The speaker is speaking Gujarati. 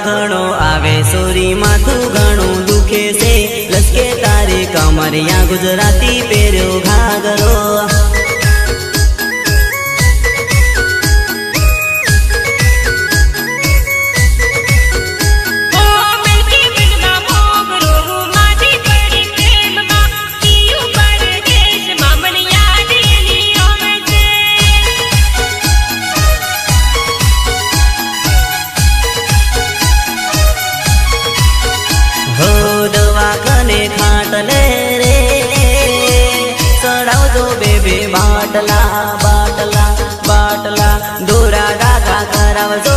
ઘણો આવે સોરી માથું ઘણું દુખે છે લસકે તારી કમરિયા ગુજરાતી પહેર્યો ઘાઘરો ખાટલે રે ચડાવજો બેબી બાટલા બાટલા બાટલા દોરા ડાકા કરાવજો